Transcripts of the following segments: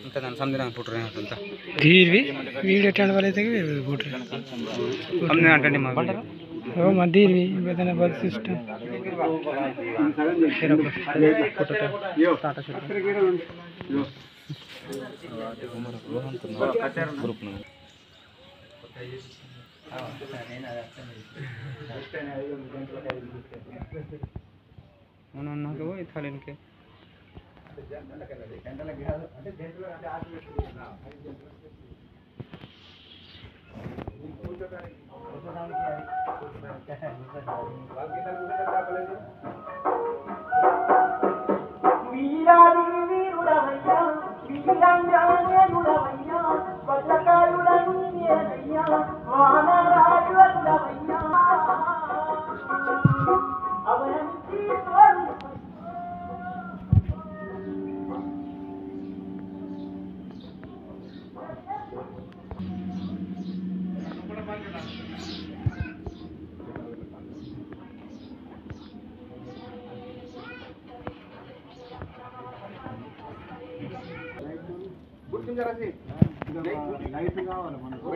ఇంకా దాని సందేహం పుట్టు అంత దీవి వీడియో టెండ్ వాళ్ళైతే పుట్టు సందేహం అంటే మా ఓ మదీవి బదన బస్ సిస్టమ్ గ్రూప్ నాకు ఇథాలిన్కి లైట్ కావాలి మనకు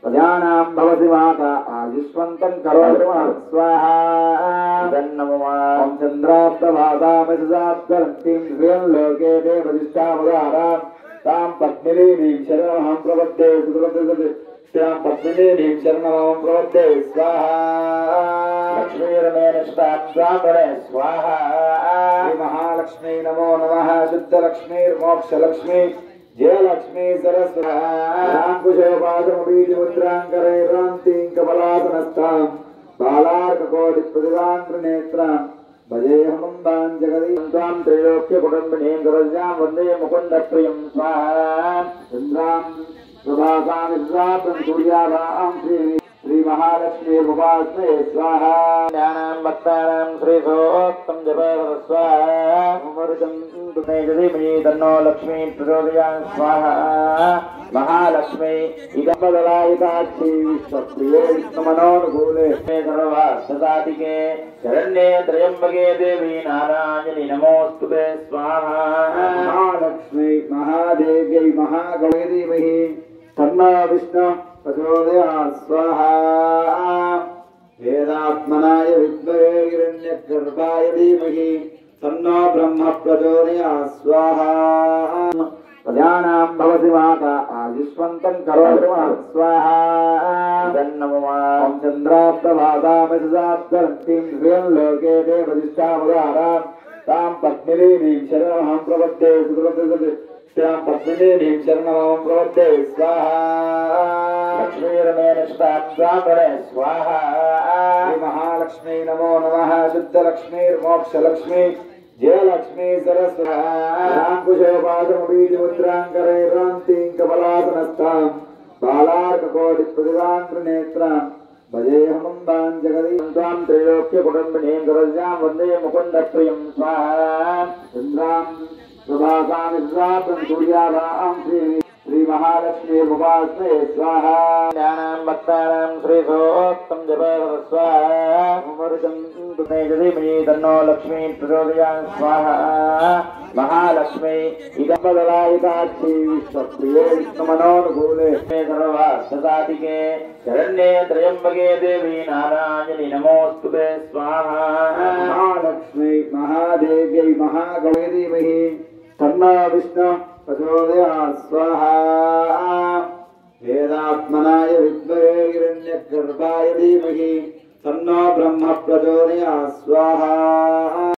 प्रजानां भवति माता आयुष्मन्तं करोतु स्वाहा ॐ चन्द्राप्तभासामसुजाप्तरक्तिं श्रियं लोके देवदिष्टावदारां तां पद्मिनीं शरणमहं प्रपद्ये तां पद्मिनीं शरणमहं प्रपद्ये स्वाहा लक्ष्मीरमेण ब्राह्मणे स्वाहा महालक्ष्मी नमो नमः शुद्धलक्ष्मीर्मोक्षलक्ष्मी जयलक्ष्मी सरस्वतीमुद्रांकरैरांतीं कमलासनस्थां बालार्ककोटिप्रतिभान्त्रनेत्रां भजेऽहमम्बां जगदीशां त्रैलोक्यकुटुम्बिनीं गरजां वन्दे मुकुन्दप्रियं स्वाहा चन्द्रां प्रभासां विश्वासं सूर्याभां श्री महालक्ष्मी उपास्महे स्वाहा ज्ञानां भक्तानां श्रीसोक्तं जपः स्वाहा अमृतं तुमेजधीमहि तन्नो लक्ष्मी प्रचोदयात् स्वाहा महालक्ष्मी इदम्बदलायिताक्षी विश्वप्रिये विष्णुमनोनुकूले सर्वार्थसाधिके शरण्ये त्र्यम्बके देवी नारायणी नमोस्तुते स्वाहा महालक्ष्मी महादेव्यै महागौरी धीमहि तन्नो विष्णु प्रचोदयात् स्वाहा वेदात्मनाय विद्महे हिरण्यगर्भाय धीमहि तन्नो ब्रह्म प्रचोदयात् स्वाहा प्रजानां भवति माता आयुष्मन्तं करोतु स्वाहा ॐ चन्द्राप्तभासामसुजाप्तरक्तिं श्रियं लोके देवदिष्टावदारां तां पद्मिनीं शरणमहं प्रपद्ये तां पद्मिनीं शरणमहं प्रपद्ये स्वाहा लक्ष्मीरमेण ब्राह्मणे स्वाहा महालक्ष्मी नमो नमः शुद्धलक्ष्मीर्मोक्षलक्ष्मी जयलक्ष्मी सरस्वतीमुद्रांकरैरांतीं कमलासनस्थां बालार्ककोटिप्रतिभान्त्रनेत्रां भजेऽहमम्बां जगदीशां त्रैलोक्यकुटुम्बिनीं गरजां वन्दे मुकुन्दप्रियं स्वाहा चन्द्रां प्रभासां विश्वासं सूर्याभां श्री महालक्ष्मी उपास्महे स्वाहा ज्ञानां भक्तानां श्रीसोक्तं जपः स्वाहा अमृतं तुमेजधीमहि तन्नो लक्ष्मी प्रचोदयात् स्वाहा महालक्ष्मी इदम्बदलायिताक्षी विश्वप्रिये विष्णुमनोनुकूले सर्वार्थसाधिके शरण्ये त्र्यम्बके देवी नारायणी नमोस्तुते स्वाहा महालक्ष्मी महादेव्यै महागौरी धीमहि तन्नो विष्णु प्रचोदयात् स्वाहा वेदात्मनाय विद्महे हिरण्यगर्भाय धीमहि तन्नो ब्रह्म प्रचोदयात् स्वाहा।